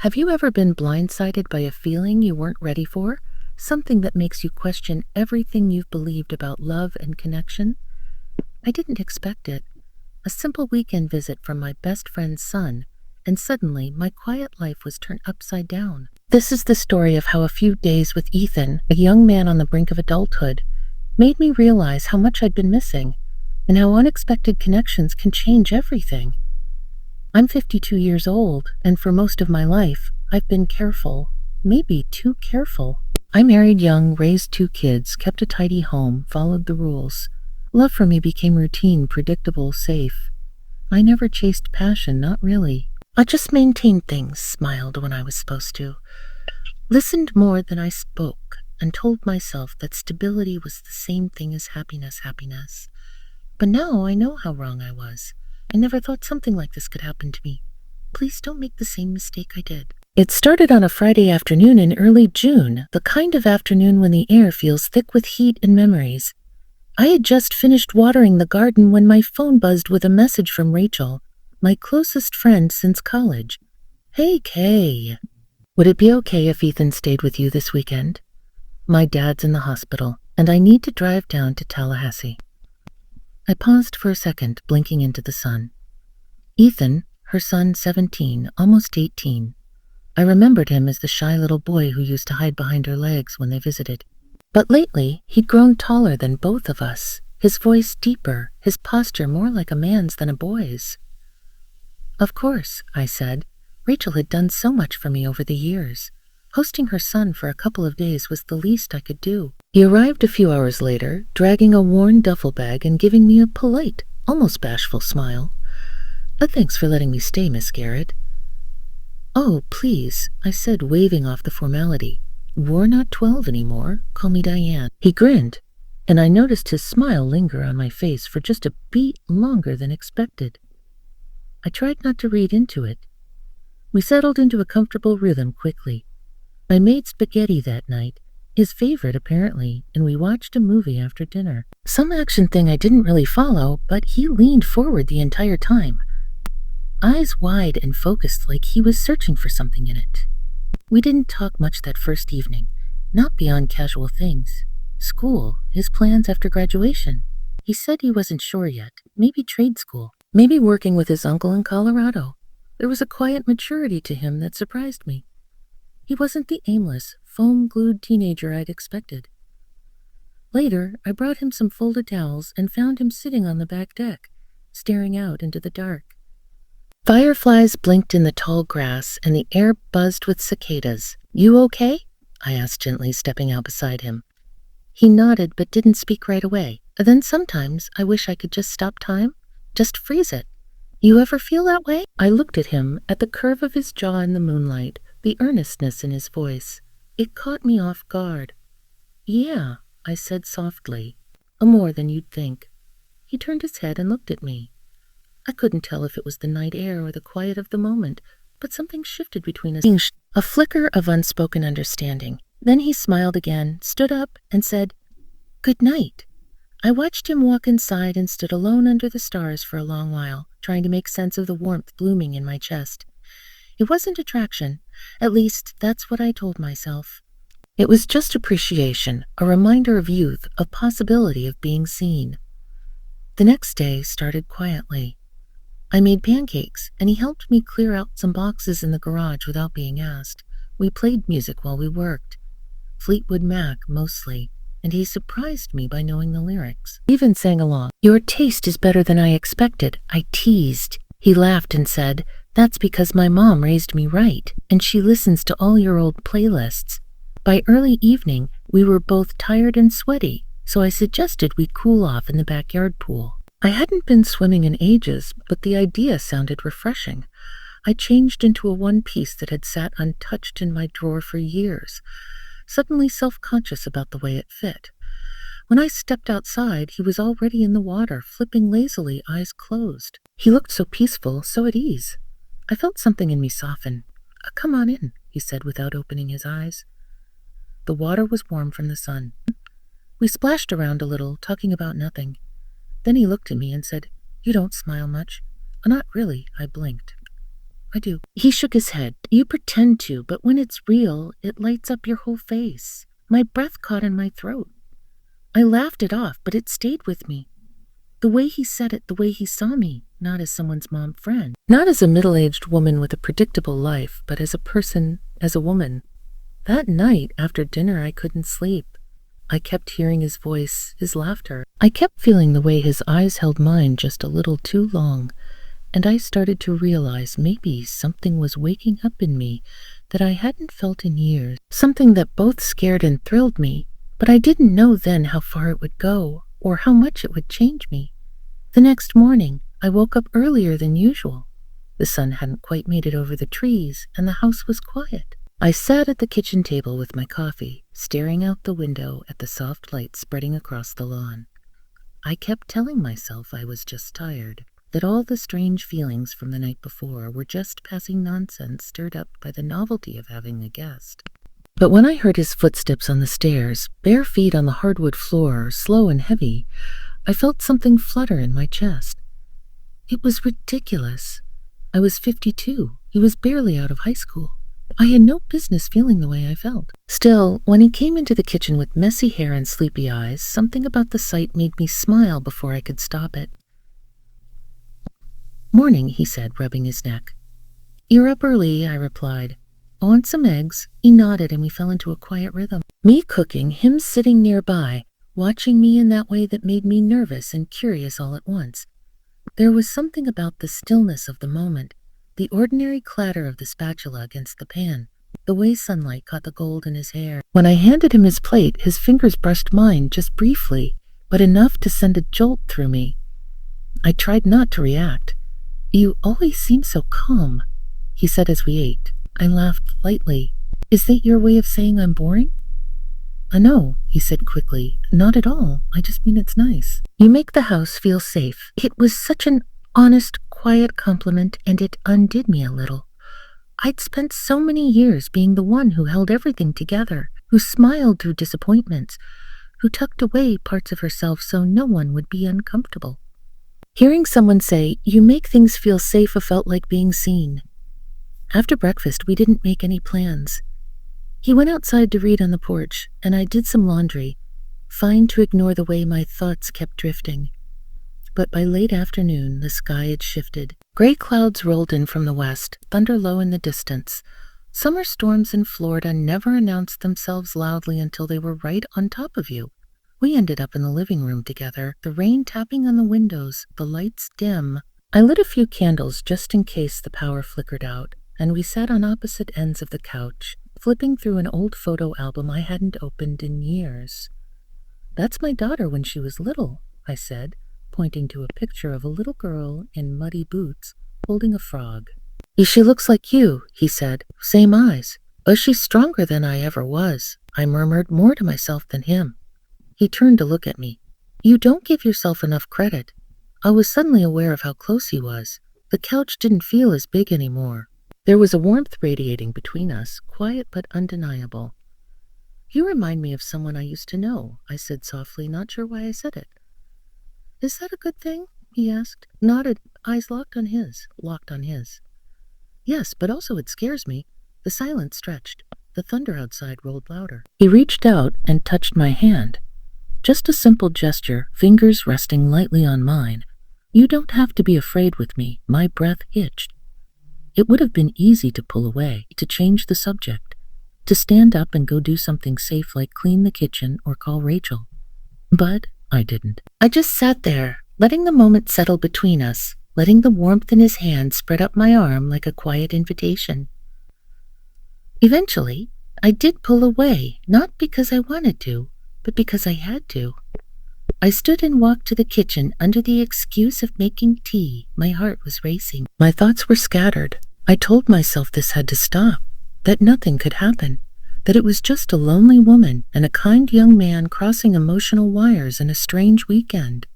Have you ever been blindsided by a feeling you weren't ready for? Something that makes you question everything you've believed about love and connection? I didn't expect it. A simple weekend visit from my best friend's son, and suddenly my quiet life was turned upside down. This is the story of how a few days with Ethan, a young man on the brink of adulthood, made me realize how much I'd been missing, and how unexpected connections can change everything. I'm 52 years old, and for most of my life, I've been careful, maybe too careful. I married young, raised 2 kids, kept a tidy home, followed the rules. Love for me became routine, predictable, safe. I never chased passion, not really. I just maintained things, smiled when I was supposed to, listened more than I spoke, and told myself that stability was the same thing as happiness. But now I know how wrong I was. I never thought something like this could happen to me. Please don't make the same mistake I did. It started on a Friday afternoon in early June, the kind of afternoon when the air feels thick with heat and memories. I had just finished watering the garden when my phone buzzed with a message from Rachel, my closest friend since college. Hey, Kay. Would it be okay if Ethan stayed with you this weekend? My dad's in the hospital, and I need to drive down to Tallahassee. I paused for a second, blinking into the sun. Ethan, her son 17, almost 18. I remembered him as the shy little boy who used to hide behind her legs when they visited. But lately, he'd grown taller than both of us, his voice deeper, his posture more like a man's than a boy's. Of course, I said. Rachel had done so much for me over the years. Hosting her son for a couple of days was the least I could do. He arrived a few hours later, dragging a worn duffel bag and giving me a polite, almost bashful smile. Thanks for letting me stay, Miss Garrett. Oh, please, I said, waving off the formality. We're not 12 anymore. Call me Diane. He grinned, and I noticed his smile linger on my face for just a beat longer than expected. I tried not to read into it. We settled into a comfortable rhythm quickly. I made spaghetti that night, his favorite apparently, and we watched a movie after dinner. Some action thing I didn't really follow, but he leaned forward the entire time, eyes wide and focused like he was searching for something in it. We didn't talk much that first evening, not beyond casual things. School, his plans after graduation. He said he wasn't sure yet, maybe trade school, maybe working with his uncle in Colorado. There was a quiet maturity to him that surprised me. He wasn't the aimless, foam-glued teenager I'd expected. Later, I brought him some folded towels and found him sitting on the back deck, staring out into the dark. Fireflies blinked in the tall grass, and the air buzzed with cicadas. You okay? I asked gently, stepping out beside him. He nodded but didn't speak right away. Then sometimes I wish I could just stop time, just freeze it. You ever feel that way? I looked at him, at the curve of his jaw in the moonlight, the earnestness in his voice. It caught me off guard. Yeah, I said softly. More than you'd think. He turned his head and looked at me. I couldn't tell if it was the night air or the quiet of the moment, but something shifted between us. A flicker of unspoken understanding. Then he smiled again, stood up, and said, Good night. I watched him walk inside and stood alone under the stars for a long while, trying to make sense of the warmth blooming in my chest. It wasn't attraction. At least, that's what I told myself. It was just appreciation, a reminder of youth, a possibility of being seen. The next day started quietly. I made pancakes, and he helped me clear out some boxes in the garage without being asked. We played music while we worked. Fleetwood Mac, mostly, and he surprised me by knowing the lyrics. He even sang along. Your taste is better than I expected, I teased. He laughed and said, That's because my mom raised me right, and she listens to all your old playlists. By early evening, we were both tired and sweaty, so I suggested we cool off in the backyard pool. I hadn't been swimming in ages, but the idea sounded refreshing. I changed into a one-piece that had sat untouched in my drawer for years, suddenly self-conscious about the way it fit. When I stepped outside, he was already in the water, flipping lazily, eyes closed. He looked so peaceful, so at ease. I felt something in me soften. Come on in, he said without opening his eyes. The water was warm from the sun. We splashed around a little, talking about nothing. Then he looked at me and said, You don't smile much. Not really, I blinked. I do. He shook his head. You pretend to, but when it's real, it lights up your whole face. My breath caught in my throat. I laughed it off, but it stayed with me. The way he said it, the way he saw me, not as someone's mom friend. Not as a middle-aged woman with a predictable life, but as a person, as a woman. That night, after dinner, I couldn't sleep. I kept hearing his voice, his laughter. I kept feeling the way his eyes held mine just a little too long, and I started to realize maybe something was waking up in me that I hadn't felt in years, something that both scared and thrilled me, but I didn't know then how far it would go or how much it would change me. The next morning, I woke up earlier than usual. The sun hadn't quite made it over the trees, and the house was quiet. I sat at the kitchen table with my coffee, staring out the window at the soft light spreading across the lawn. I kept telling myself I was just tired, that all the strange feelings from the night before were just passing nonsense stirred up by the novelty of having a guest. But when I heard his footsteps on the stairs, bare feet on the hardwood floor, slow and heavy, I felt something flutter in my chest. It was ridiculous. I was 52. He was barely out of high school. I had no business feeling the way I felt. Still, when he came into the kitchen with messy hair and sleepy eyes, something about the sight made me smile before I could stop it. "Morning," he said, rubbing his neck. "You're up early," I replied. "I want some eggs." He nodded and we fell into a quiet rhythm. Me cooking, him sitting nearby, watching me in that way that made me nervous and curious all at once. There was something about the stillness of the moment, the ordinary clatter of the spatula against the pan, the way sunlight caught the gold in his hair. When I handed him his plate, his fingers brushed mine just briefly, but enough to send a jolt through me. I tried not to react. "You always seem so calm," he said as we ate. I laughed lightly. "Is that your way of saying I'm boring?" "No," he said quickly. "Not at all. I just mean it's nice. You make the house feel safe." It was such an honest, quiet compliment, and it undid me a little. I'd spent so many years being the one who held everything together, who smiled through disappointments, who tucked away parts of herself so no one would be uncomfortable. Hearing someone say, "You make things feel safe," felt like being seen. After breakfast, we didn't make any plans. He went outside to read on the porch, and I did some laundry, fine to ignore the way my thoughts kept drifting. But by late afternoon, the sky had shifted. Gray clouds rolled in from the west, thunder low in the distance. Summer storms in Florida never announced themselves loudly until they were right on top of you. We ended up in the living room together, the rain tapping on the windows, the lights dim. I lit a few candles just in case the power flickered out, and we sat on opposite ends of the couch, flipping through an old photo album I hadn't opened in years. "That's my daughter when she was little," I said, pointing to a picture of a little girl in muddy boots holding a frog. "She looks like you," he said. "Same eyes. But she's stronger than I ever was," I murmured, more to myself than him. He turned to look at me. "You don't give yourself enough credit." I was suddenly aware of how close he was. The couch didn't feel as big anymore. There was a warmth radiating between us, quiet but undeniable. "You remind me of someone I used to know," I said softly, not sure why I said it. "Is that a good thing?" he asked, nodded, eyes locked on his. "Yes, but also it scares me." The silence stretched. The thunder outside rolled louder. He reached out and touched my hand. Just a simple gesture, fingers resting lightly on mine. "You don't have to be afraid with me." My breath itched. It would have been easy to pull away, to change the subject, to stand up and go do something safe like clean the kitchen or call Rachel. But I didn't. I just sat there, letting the moment settle between us, letting the warmth in his hand spread up my arm like a quiet invitation. Eventually, I did pull away, not because I wanted to, but because I had to. I stood and walked to the kitchen under the excuse of making tea. My heart was racing. My thoughts were scattered. I told myself this had to stop, that nothing could happen, that it was just a lonely woman and a kind young man crossing emotional wires in a strange weekend.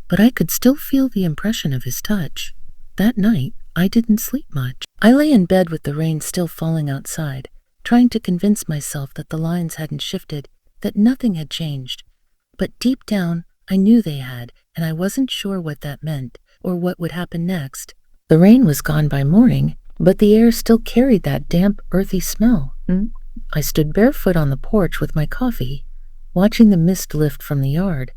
But I could still feel the impression of his touch. That night, I didn't sleep much. I lay in bed with the rain still falling outside, trying to convince myself that the lines hadn't shifted, that nothing had changed. But deep down, I knew they had, and I wasn't sure what that meant, or what would happen next. The rain was gone by morning, but the air still carried that damp, earthy smell. I stood barefoot on the porch with my coffee, watching the mist lift from the yard.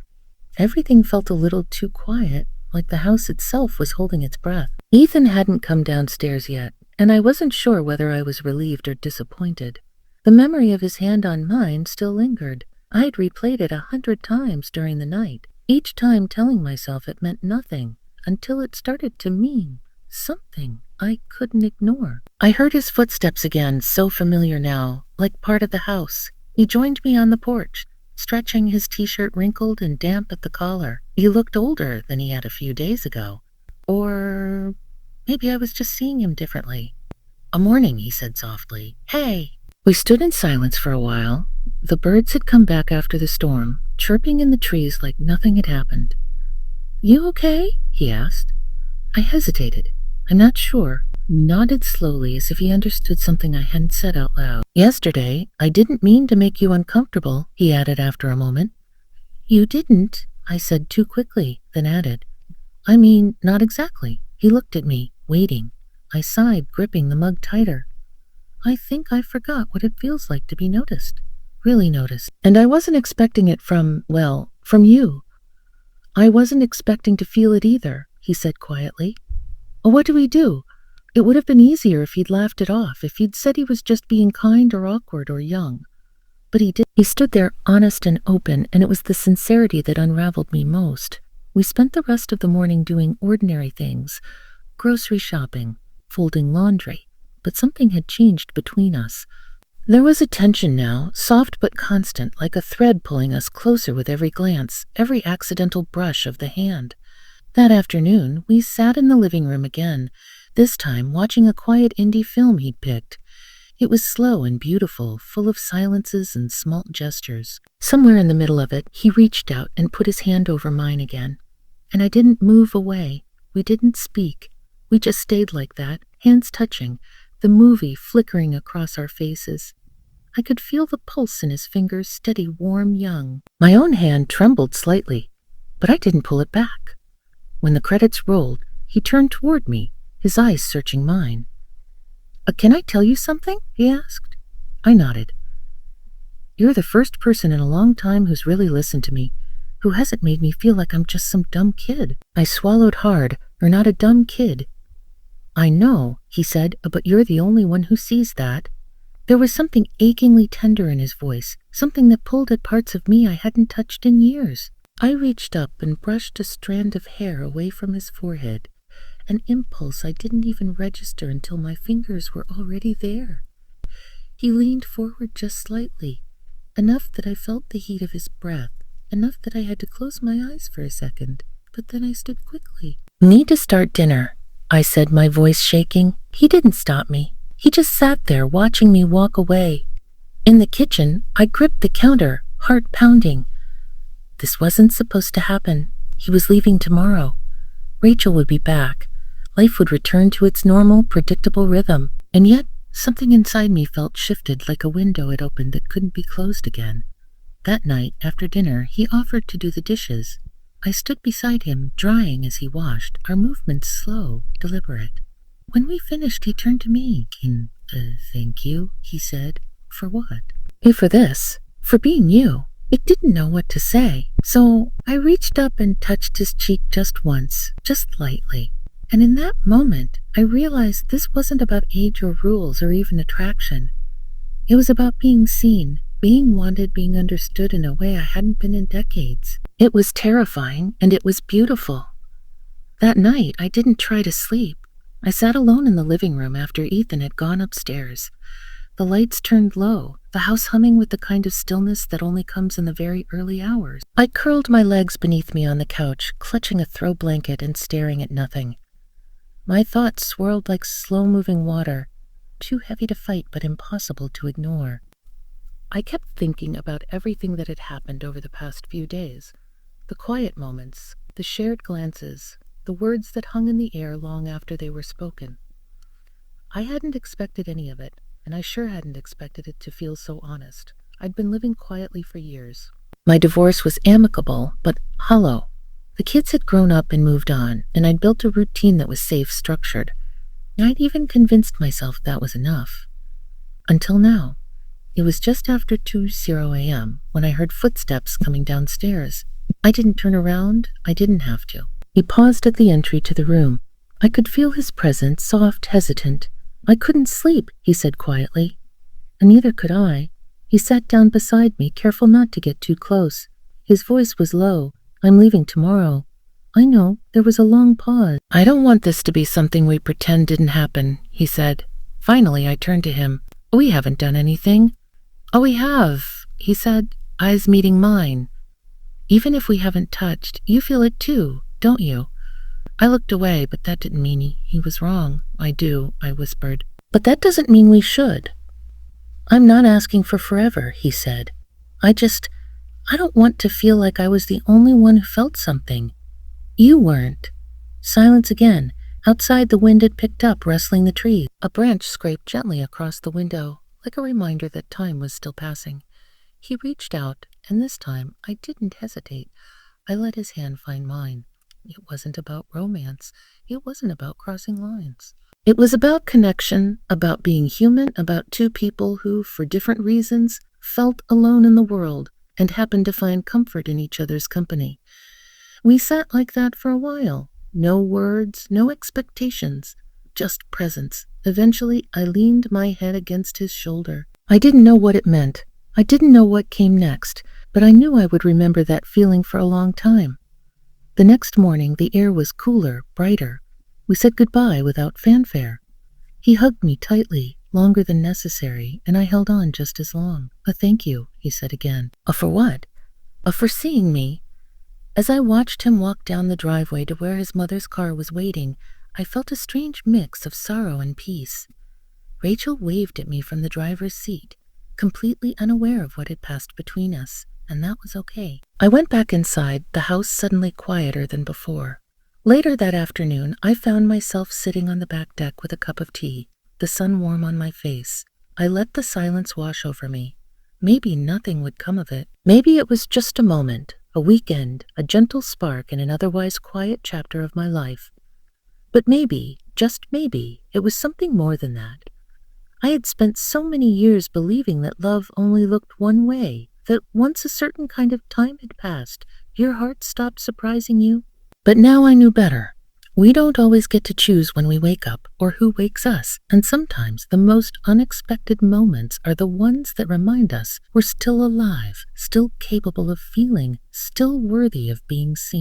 Everything felt a little too quiet, like the house itself was holding its breath. Ethan hadn't come downstairs yet, and I wasn't sure whether I was relieved or disappointed. The memory of his hand on mine still lingered. I had replayed it 100 times during the night, each time telling myself it meant nothing, until it started to mean something I couldn't ignore. I heard his footsteps again, so familiar now, like part of the house. He joined me on the porch, stretching, his t-shirt wrinkled and damp at the collar. He looked older than he had a few days ago. Or maybe I was just seeing him differently. "A morning," he said softly. "Hey." We stood in silence for a while. The birds had come back after the storm, chirping in the trees like nothing had happened. "You okay?" he asked. I hesitated. I'm not sure. Nodded slowly as if he understood something I hadn't said out loud. "Yesterday, I didn't mean to make you uncomfortable," he added after a moment. "You didn't," I said too quickly, then added, "I mean, not exactly." He looked at me, waiting. I sighed, gripping the mug tighter. I think I forgot what it feels like to be noticed. Really noticed. And I wasn't expecting it from you. I wasn't expecting to feel it either, he said quietly. "What do we do? It would have been easier if he'd laughed it off, if he'd said he was just being kind or awkward or young. But he did. He stood there honest and open, and it was the sincerity that unraveled me most. We spent the rest of the morning doing ordinary things, grocery shopping, folding laundry, but something had changed between us. There was a tension now, soft but constant, like a thread pulling us closer with every glance, every accidental brush of the hand. That afternoon, we sat in the living room again, this time watching a quiet indie film he'd picked. It was slow and beautiful, full of silences and small gestures. Somewhere in the middle of it, he reached out and put his hand over mine again. And I didn't move away. We didn't speak. We just stayed like that, hands touching, the movie flickering across our faces. I could feel the pulse in his fingers, steady, warm, young. My own hand trembled slightly, but I didn't pull it back. When the credits rolled, he turned toward me, his eyes searching mine. Can I tell you something?" he asked. I nodded. "You're the first person in a long time who's really listened to me, who hasn't made me feel like I'm just some dumb kid." I swallowed hard. "You're not a dumb kid." "I know," he said, "but you're the only one who sees that." There was something achingly tender in his voice, something that pulled at parts of me I hadn't touched in years. I reached up and brushed a strand of hair away from his forehead, an impulse I didn't even register until my fingers were already there. He leaned forward just slightly, enough that I felt the heat of his breath, enough that I had to close my eyes for a second, but then I stood quickly. "Need to start dinner," I said, my voice shaking. He didn't stop me. He just sat there watching me walk away. In the kitchen, I gripped the counter, heart pounding. This wasn't supposed to happen. He was leaving tomorrow. Rachel would be back. Life would return to its normal, predictable rhythm. And yet, something inside me felt shifted, like a window had opened that couldn't be closed again. That night, after dinner, he offered to do the dishes. I stood beside him, drying as he washed, our movements slow, deliberate. When we finished, he turned to me. Thank you," he said. "For what?" For this. For being you." It didn't know what to say, so I reached up and touched his cheek just once, just lightly. And in that moment, I realized this wasn't about age or rules or even attraction. It was about being seen, being wanted, being understood in a way I hadn't been in decades. It was terrifying, and it was beautiful. That night, I didn't try to sleep. I sat alone in the living room after Ethan had gone upstairs. The lights turned low, the house humming with the kind of stillness that only comes in the very early hours. I curled my legs beneath me on the couch, clutching a throw blanket and staring at nothing. My thoughts swirled like slow-moving water, too heavy to fight but impossible to ignore. I kept thinking about everything that had happened over the past few days. The quiet moments, the shared glances, the words that hung in the air long after they were spoken. I hadn't expected any of it, and I sure hadn't expected it to feel so honest. I'd been living quietly for years. My divorce was amicable, but hollow. The kids had grown up and moved on, and I'd built a routine that was safe, structured. I'd even convinced myself that was enough. Until now. It was just after 2:00 a.m. when I heard footsteps coming downstairs. I didn't turn around. I didn't have to. He paused at the entry to the room. I could feel his presence, soft, hesitant. I couldn't sleep, he said quietly. And neither could I. He sat down beside me, careful not to get too close. His voice was low. I'm leaving tomorrow. I know. There was a long pause. I don't want this to be something we pretend didn't happen, he said. Finally, I turned to him. We haven't done anything. Oh, we have, he said, eyes meeting mine. Even if we haven't touched, you feel it too, don't you? I looked away, but that didn't mean he was wrong. I do, I whispered. But that doesn't mean we should. I'm not asking for forever, he said. I don't want to feel like I was the only one who felt something. You weren't. Silence again. Outside, the wind had picked up, rustling the trees. A branch scraped gently across the window, like a reminder that time was still passing. He reached out, and this time I didn't hesitate. I let his hand find mine. It wasn't about romance. It wasn't about crossing lines. It was about connection, about being human, about two people who, for different reasons, felt alone in the world and happened to find comfort in each other's company. We sat like that for a while. No words, no expectations, just presence. Eventually, I leaned my head against his shoulder. I didn't know what it meant. I didn't know what came next, but I knew I would remember that feeling for a long time. The next morning, the air was cooler, brighter. We said goodbye without fanfare. He hugged me tightly, longer than necessary, and I held on just as long. A thank you, he said again. For what? For seeing me. As I watched him walk down the driveway to where his mother's car was waiting, I felt a strange mix of sorrow and peace. Rachel waved at me from the driver's seat, completely unaware of what had passed between us, and that was okay. I went back inside, the house suddenly quieter than before. Later that afternoon, I found myself sitting on the back deck with a cup of tea, the sun warm on my face. I let the silence wash over me. Maybe nothing would come of it. Maybe it was just a moment, a weekend, a gentle spark in an otherwise quiet chapter of my life. But maybe, just maybe, it was something more than that. I had spent so many years believing that love only looked one way, that once a certain kind of time had passed, your heart stopped surprising you. But now I knew better. We don't always get to choose when we wake up or who wakes us, and sometimes the most unexpected moments are the ones that remind us we're still alive, still capable of feeling, still worthy of being seen.